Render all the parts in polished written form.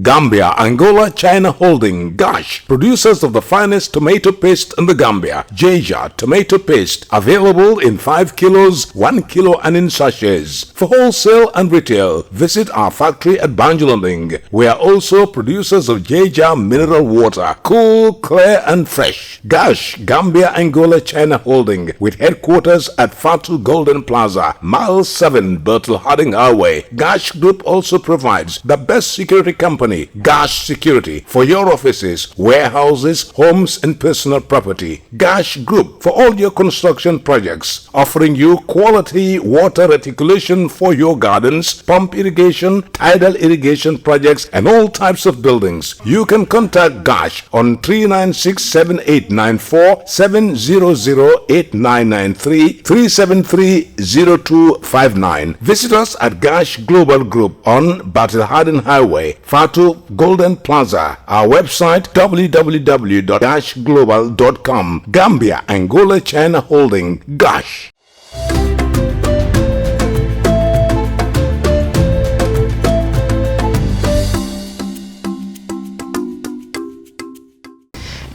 Gambia, Angola, China Holding, Gash, producers of the finest tomato paste in the Gambia. Jaja tomato paste, available in 5 kilos, 1 kilo and in sachets. For wholesale and retail, visit our factory at Banjulanding. We are also producers of Jaja mineral water, cool, clear and fresh. Gash, Gambia, Angola, China Holding, with headquarters at Fatu Golden Plaza, Mile 7, Bertel Harding Highway. Gash Group also provides the best security company, Gash Security, for your offices, warehouses, homes and personal property. Gash Group for all your construction projects, offering you quality water reticulation for your gardens, pump irrigation, tidal irrigation projects and all types of buildings. You can contact Gash on 396-7894, 700-8993, 373-0259. Visit us at Gash Global Group on Battle Harden Highway, Fatu Golden Plaza. Our website www.gashglobal.com. Gambia, Angola, China Holding, Gash.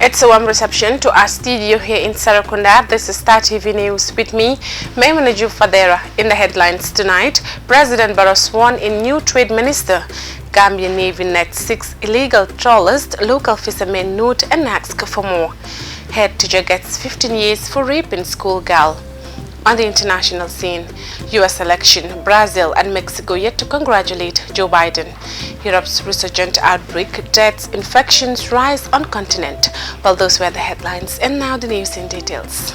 It's a warm reception to our studio here in Sarakunda. This is Star TV News with me, Maimuna Fadera. In the headlines tonight, President Barrow sworn in new trade minister. Gambian Navy nets 6 illegal trawlers, local fishermen note and ask for more. Head teacher gets 15 years for raping schoolgirl. On the international scene, U.S. election, Brazil and Mexico yet to congratulate Joe Biden. Europe's resurgent outbreak, deaths, infections rise on continent. Well, those were the headlines, and now the news in details.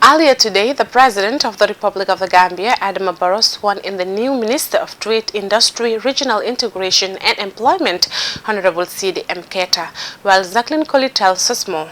Earlier today, the President of the Republic of the Gambia, Adama Barrow, sworn in the new Minister of Trade, Industry, Regional Integration and Employment, Honorable C.D. Keita, while Jacqueline Colley tells us more.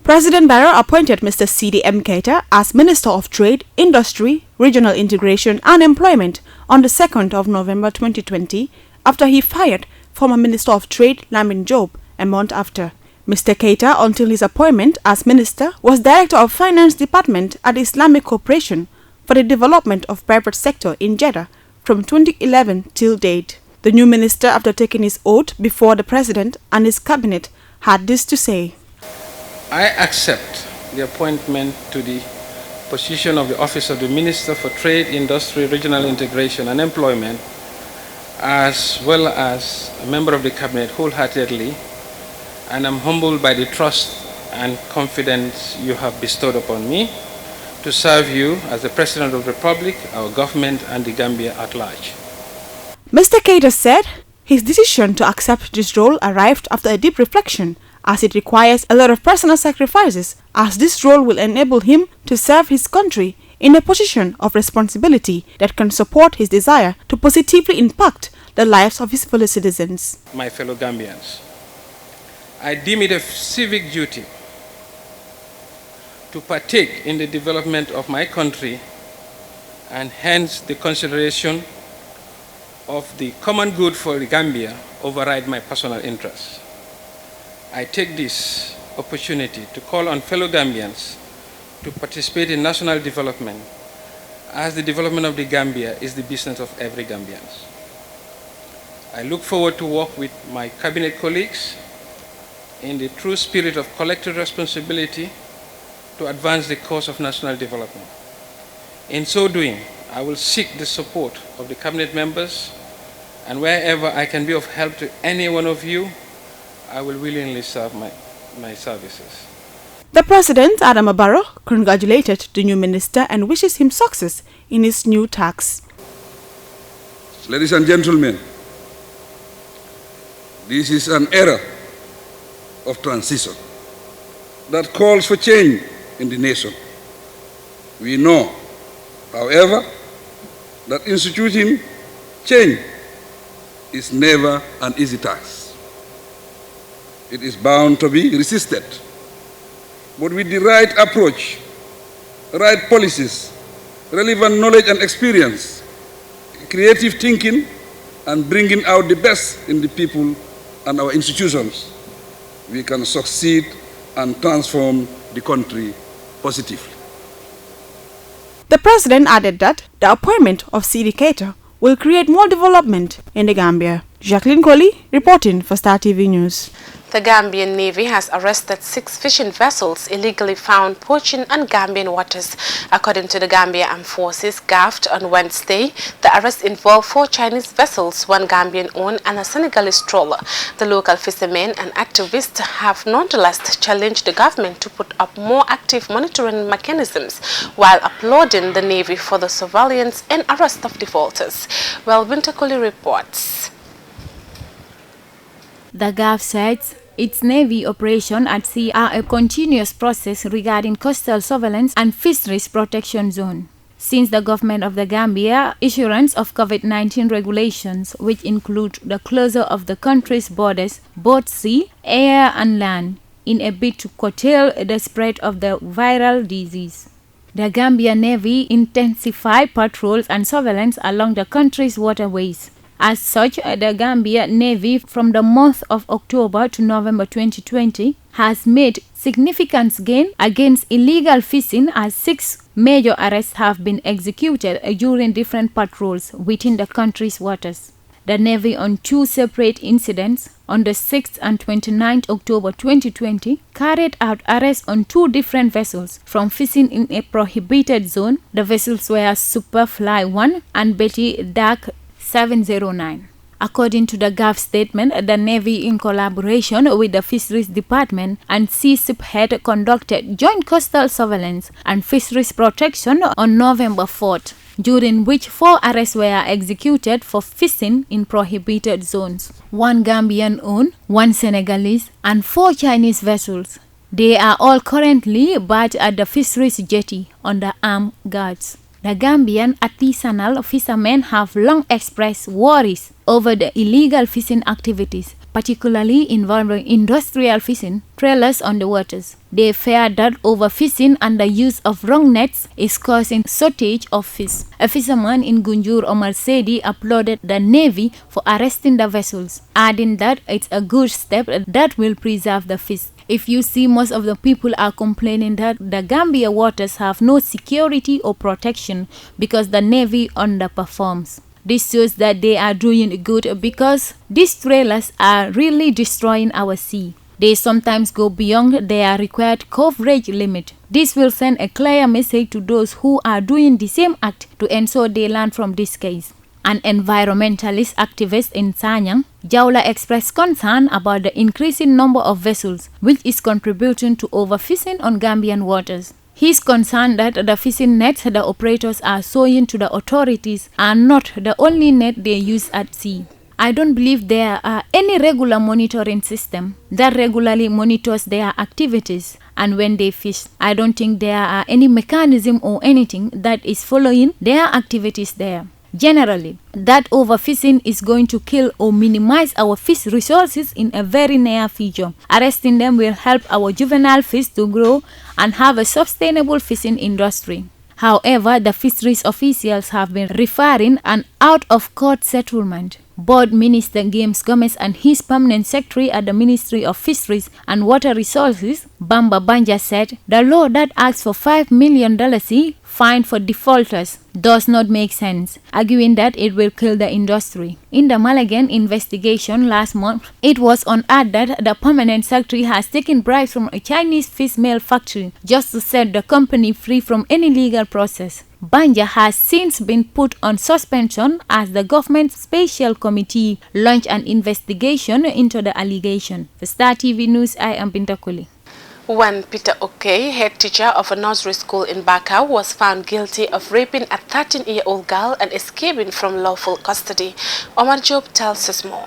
President Barrow appointed Mr. C.D. Keita as Minister of Trade, Industry, Regional Integration and Employment on the 2nd of November 2020 after he fired former Minister of Trade, Lamin Job, a month after. Mr. Keita, until his appointment as minister, was Director of Finance Department at the Islamic Corporation for the Development of Private Sector in Jeddah from 2011 till date. The new minister, after taking his oath before the President and his cabinet, had this to say. I accept the appointment to the position of the office of the Minister for Trade, Industry, Regional Integration and Employment, as well as a member of the cabinet wholeheartedly, and I'm humbled by the trust and confidence you have bestowed upon me to serve you as the President of the Republic, our government and the Gambia at large. Mr. Keita said his decision to accept this role arrived after a deep reflection, as it requires a lot of personal sacrifices, as this role will enable him to serve his country in a position of responsibility that can support his desire to positively impact the lives of his fellow citizens. My fellow Gambians, I deem it a civic duty to partake in the development of my country, and hence the consideration of the common good for the Gambia override my personal interests. I take this opportunity to call on fellow Gambians to participate in national development, as the development of the Gambia is the business of every Gambian. I look forward to work with my cabinet colleagues in the true spirit of collective responsibility to advance the cause of national development. In so doing, I will seek the support of the cabinet members, and wherever I can be of help to any one of you, I will willingly serve my services. The President, Adama Barrow, congratulated the new minister and wishes him success in his new task. Ladies and gentlemen, this is an era of transition that calls for change in the nation. We know, however, that instituting change is never an easy task. It is bound to be resisted. But with the right approach, right policies, relevant knowledge and experience, creative thinking, and bringing out the best in the people and our institutions, we can succeed and transform the country positively. The president added that the appointment of CD Keita will create more development in the Gambia. Jacqueline Colley reporting for Star TV News. The Gambian Navy has arrested 6 fishing vessels illegally found poaching on Gambian waters. According to the Gambia Armed Forces, GAFT, on Wednesday, the arrest involved 4 Chinese vessels, 1 Gambian-owned and a Senegalese trawler. The local fishermen and activists have nonetheless challenged the government to put up more active monitoring mechanisms while applauding the Navy for the surveillance and arrest of defaulters. Well, Winter Colley reports. The GAF says its Navy operations at sea are a continuous process regarding coastal surveillance and fisheries protection zone. Since the government of the Gambia issuance of COVID-19 regulations, which include the closure of the country's borders, both sea, air and land, in a bid to curtail the spread of the viral disease. The Gambia Navy intensified patrols and surveillance along the country's waterways. As such, the Gambia Navy from the month of October to November 2020 has made significant gain against illegal fishing as 6 major arrests have been executed during different patrols within the country's waters. The Navy on 2 separate incidents on the 6th and 29th October 2020 carried out arrests on 2 different vessels from fishing in a prohibited zone. The vessels were Superfly 1 and Betty Dark 709. According to the GAF statement, the Navy, in collaboration with the Fisheries Department and Seaship Head, conducted joint coastal surveillance and fisheries protection on November 4th, during which 4 arrests were executed for fishing in prohibited zones. 1 Gambian-owned, 1 Senegalese, and 4 Chinese vessels. They are all currently barred at the fisheries jetty under armed guards. The Gambian artisanal fishermen have long expressed worries over the illegal fishing activities, particularly involving industrial fishing trailers on the waters. They fear that overfishing and the use of wrong nets is causing shortage of fish. A fisherman in Gunjur, Omar Sedi, applauded the Navy for arresting the vessels, adding that it's a good step that will preserve the fish. If you see, most of the people are complaining that the Gambia waters have no security or protection because the Navy underperforms. This shows that they are doing good because these trailers are really destroying our sea. They sometimes go beyond their required coverage limit. This will send a clear message to those who are doing the same act to ensure they learn from this case. An environmentalist activist in Sanyang, Jaula, expressed concern about the increasing number of vessels, which is contributing to overfishing on Gambian waters. He is concerned that the fishing nets the operators are showing to the authorities are not the only net they use at sea. I don't believe there are any regular monitoring system that regularly monitors their activities and when they fish. I don't think there are any mechanism or anything that is following their activities there. Generally, that overfishing is going to kill or minimize our fish resources in a very near future. Arresting them will help our juvenile fish to grow and have a sustainable fishing industry. However, the fisheries officials have been referring an out-of-court settlement. Board Minister James Gomez and his permanent secretary at the Ministry of Fisheries and Water Resources, Bamba Banja, said the law that asks for $5 million fine for defaulters does not make sense, arguing that it will kill the industry. In the Malagan investigation last month, it was unearthed that the permanent secretary has taken bribes from a Chinese fish meal factory just to set the company free from any legal process. Banja has since been put on suspension as the government special committee launched an investigation into the allegation. For Star TV News, I am Binta Kuli. When Peter Okey, head teacher of a nursery school in Bakau, was found guilty of raping a 13-year-old girl and escaping from lawful custody. Omar Job tells us more.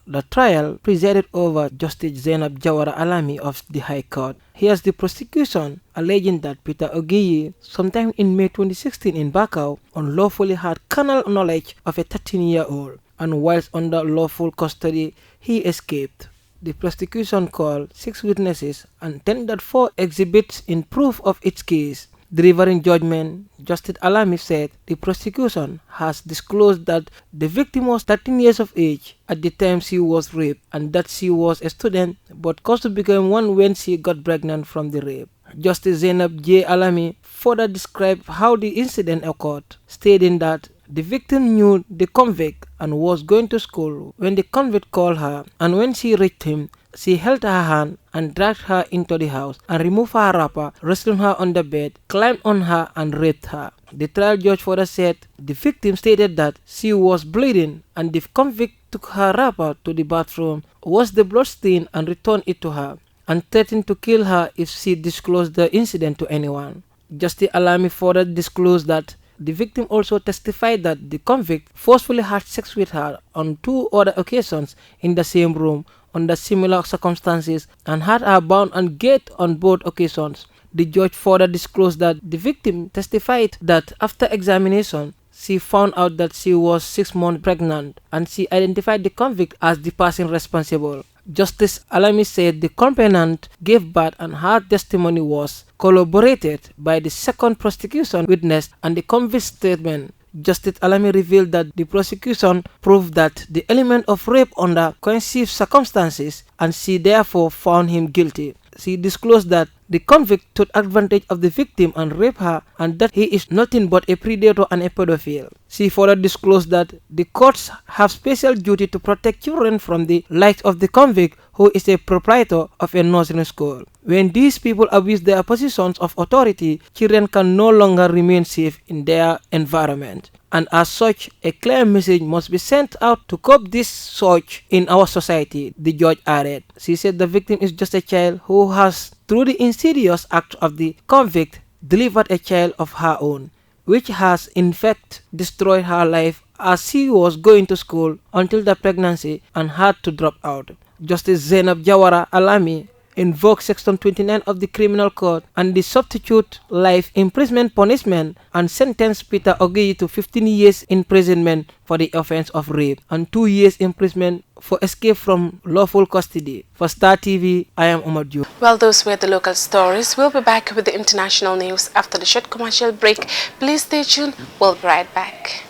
The trial presided over Justice Zainab Jawara Alami of the High Court. Here's the prosecution alleging that Peter Ogiyi, sometime in May 2016 in Bakau, unlawfully had carnal knowledge of a 13-year-old, and whilst under lawful custody, he escaped. The prosecution called 6 witnesses and tendered 4 exhibits in proof of its case. Delivering judgment, Justice Alami said the prosecution has disclosed that the victim was 13 years of age at the time she was raped and that she was a student but Kostu became one when she got pregnant from the rape. Justice Zainab J. Alami further described how the incident occurred, stating that the victim knew the convict and was going to school when the convict called her, and when she reached him, she held her hand and dragged her into the house and removed her wrapper, wrestling her on the bed, climbed on her and raped her. The trial judge further said the victim stated that she was bleeding and the convict took her wrapper to the bathroom, washed the bloodstain and returned it to her, and threatened to kill her if she disclosed the incident to anyone. Justice Alami further disclosed that the victim also testified that the convict forcefully had sex with her on 2 other occasions in the same room under similar circumstances and had her bound and gagged on both occasions. The judge further disclosed that the victim testified that after examination, she found out that she was 6 months pregnant and she identified the convict as the person responsible. Justice Alami said the complainant gave birth and her testimony was corroborated by the second prosecution witness and the convict's statement. Justice Alami revealed that the prosecution proved that the element of rape under coercive circumstances and she therefore found him guilty. She disclosed that the convict took advantage of the victim and raped her and that he is nothing but a predator and a pedophile. She further disclosed that the courts have special duty to protect children from the likes of the convict who is a proprietor of a nursery school. When these people abuse their positions of authority, children can no longer remain safe in their environment. And as such, a clear message must be sent out to curb this surge in our society, the judge added. She said the victim is just a child who has, through the insidious act of the convict, delivered a child of her own, which has in fact destroyed her life as she was going to school until the pregnancy and had to drop out. Justice Zainab Jawara Alami invoked Section 29 of the Criminal Code and the substitute life imprisonment punishment and sentenced Peter Ogiyi to 15 years imprisonment for the offense of rape and 2 years imprisonment for escape from lawful custody. For Star TV, I am Omar Diop. Well, those were the local stories. We'll be back with the international news after the short commercial break. Please stay tuned. We'll be right back.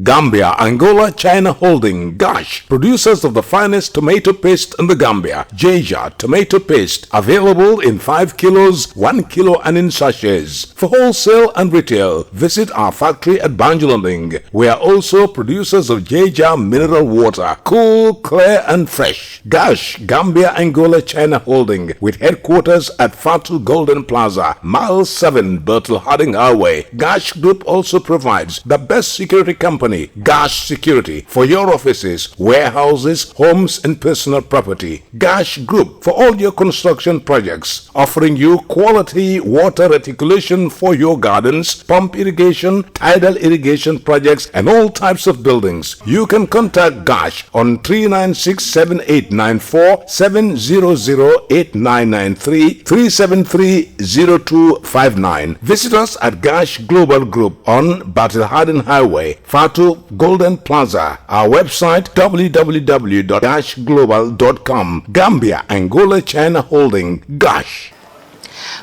Gambia, Angola, China Holding, Gosh, producers of the finest tomato paste in the Gambia. Jaja tomato paste, available in 5 kilos, 1 kilo and in sachets. For wholesale and retail, visit our factory at Banjulunding. We are also producers of Jaja mineral water, cool, clear and fresh. Gosh, Gambia, Angola, China Holding, with headquarters at Fatu Golden Plaza, Mile 7, Bertel Harding Highway. Gosh Group also provides the best security company, Gash Security, for your offices, warehouses, homes and personal property. Gash Group for all your construction projects, offering you quality water reticulation for your gardens, pump irrigation, tidal irrigation projects and all types of buildings. You can contact Gash on 396-7894, 700-8993, 373-0259. Visit us at Gash Global Group on Battle Harden Highway, Fatu Golden Plaza. Our website www.gashglobal.com. Gambia, Angola, China Holding, Gash.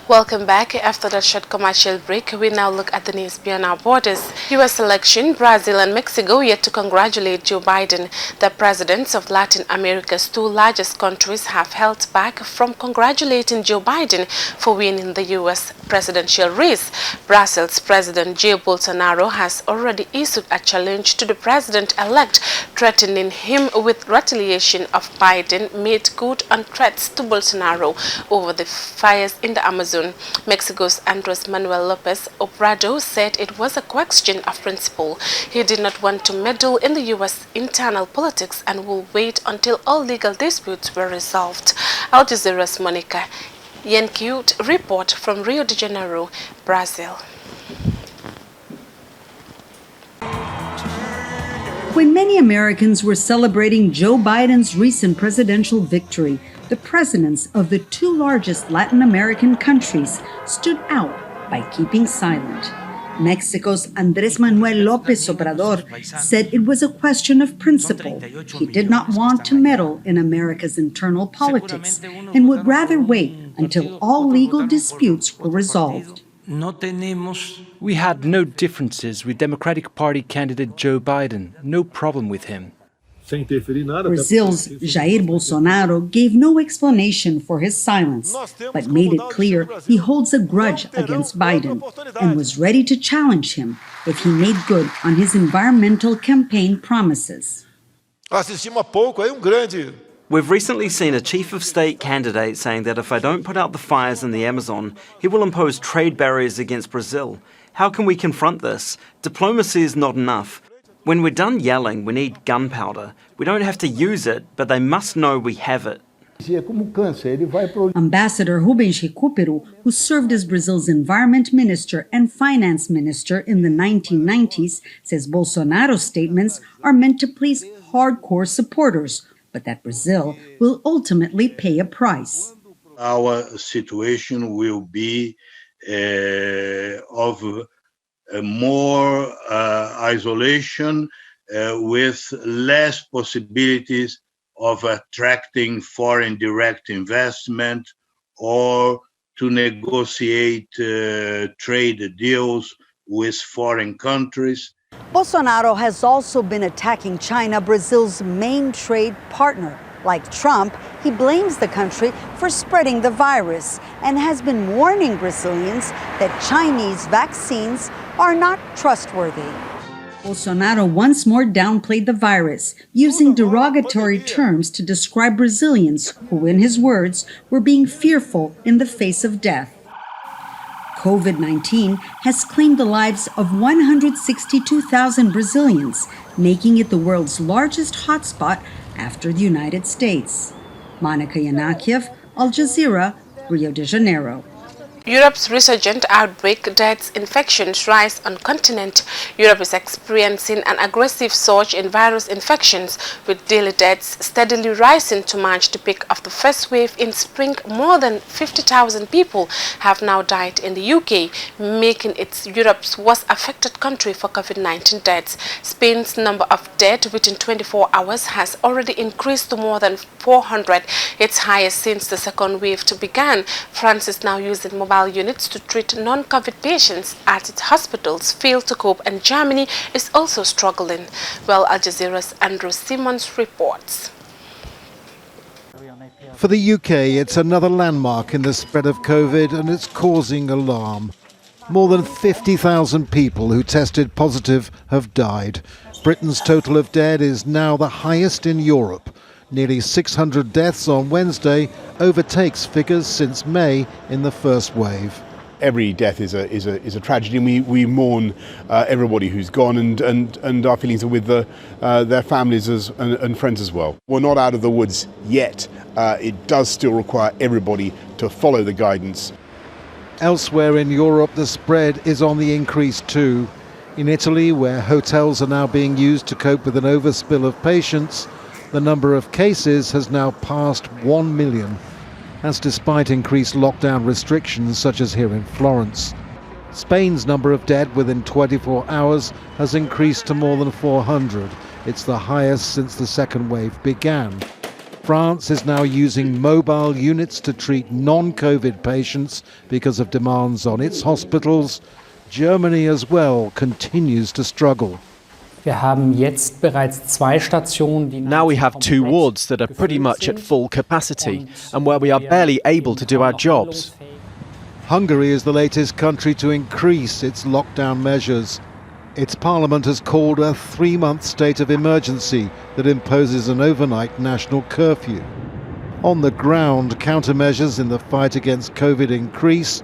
Welcome back. After that short commercial break, we now look at the news beyond our borders. U.S. election, Brazil and Mexico yet to congratulate Joe Biden. The presidents of Latin America's 2 largest countries have held back from congratulating Joe Biden for winning the U.S. presidential race. Brazil's President Jair Bolsonaro has already issued a challenge to the president-elect, threatening him with retaliation of Biden made good on threats to Bolsonaro over the fires in the Amazon. Mexico's Andres Manuel Lopez Obrador said it was a question of principle. He did not want to meddle in the U.S. internal politics and will wait until all legal disputes were resolved. Al Jazeera's Monica Yenkiut report from Rio de Janeiro, Brazil. When many Americans were celebrating Joe Biden's recent presidential victory, the presidents of the 2 largest Latin American countries stood out by keeping silent. Mexico's Andres Manuel Lopez Obrador said it was a question of principle. He did not want to meddle in America's internal politics and would rather wait until all legal disputes were resolved. We had no differences with Democratic Party candidate Joe Biden, no problem with him. Brazil's Jair Bolsonaro gave no explanation for his silence, but made it clear he holds a grudge against Biden and was ready to challenge him if he made good on his environmental campaign promises. We've recently seen a chief of state candidate saying that if I don't put out the fires in the Amazon, he will impose trade barriers against Brazil. How can we confront this? Diplomacy is not enough. When we're done yelling, we need gunpowder. We don't have to use it, but they must know we have it. Ambassador Rubens Recupero, who served as Brazil's environment minister and finance minister in the 1990s, says Bolsonaro's statements are meant to please hardcore supporters, but that Brazil will ultimately pay a price. Our situation will be of more isolation with less possibilities of attracting foreign direct investment or to negotiate trade deals with foreign countries. Bolsonaro has also been attacking China, Brazil's main trade partner. Like Trump, he blames the country for spreading the virus and has been warning Brazilians that Chinese vaccines are not trustworthy. Bolsonaro once more downplayed the virus, using derogatory terms to describe Brazilians who, in his words, were being fearful in the face of death. COVID-19 has claimed the lives of 162,000 Brazilians, making it the world's largest hotspot after the United States. Monica Yanakiev, Al Jazeera, Rio de Janeiro. Europe's resurgent outbreak deaths infections rise on continent. Europe is experiencing an aggressive surge in virus infections, with daily deaths steadily rising to match the peak of the first wave in spring. More than 50,000 people have now died in the UK, making it Europe's worst affected country for COVID-19 deaths. Spain's number of dead within 24 hours has already increased to more than 400, its highest since the second wave began. France is now using mobile units to treat non-COVID patients as its hospitals fail to cope, and Germany is also struggling. Well, Al Jazeera's Andrew Simmons reports. For the UK, it's another landmark in the spread of COVID, and it's causing alarm. More than 50,000 people who tested positive have died. Britain's total of dead is now the highest in Europe. Nearly 600 deaths on Wednesday overtakes figures since May in the first wave. Every death is a tragedy, and we mourn everybody who's gone, and our feelings are with their families and friends as well. We're not out of the woods yet. It does still require everybody to follow the guidance. Elsewhere in Europe, the spread is on the increase too. In Italy, where hotels are now being used to cope with an overspill of patients, the number of cases has now passed 1 million. That's despite increased lockdown restrictions such as here in Florence. Spain's number of dead within 24 hours has increased to more than 400. It's the highest since the second wave began. France is now using mobile units to treat non-COVID patients because of demands on its hospitals. Germany as well continues to struggle. Now we have 2 wards that are pretty much at full capacity and where we are barely able to do our jobs. Hungary is the latest country to increase its lockdown measures. Its parliament has called a 3-month state of emergency that imposes an overnight national curfew. On the ground, countermeasures in the fight against COVID increase,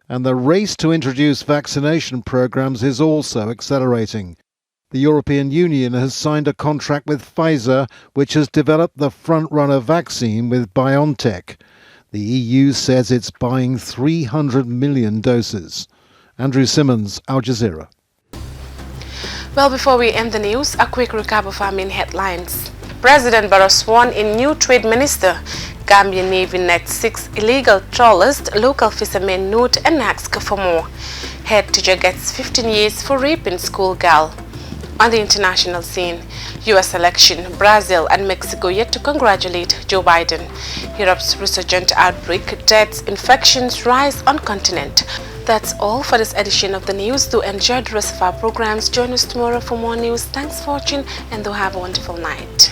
and the race to introduce vaccination programs is also accelerating. The European Union has signed a contract with Pfizer, which has developed the front-runner vaccine with BioNTech. The EU says it's buying 300 million doses. Andrew Simmons, Al Jazeera. Well, before we end the news, a quick recap of our main headlines. President Barrow sworn in new trade minister. Gambian Navy nets 6 illegal trawlers, local fishermen note and ask for more. Head teacher gets 15 years for raping schoolgirl. On the international scene, US election, Brazil and Mexico yet to congratulate Joe Biden. Europe's resurgent outbreak, deaths, infections rise on continent. That's all for this edition of the news. Do enjoy the rest of our programs. Join us tomorrow for more news. Thanks for watching and do have a wonderful night.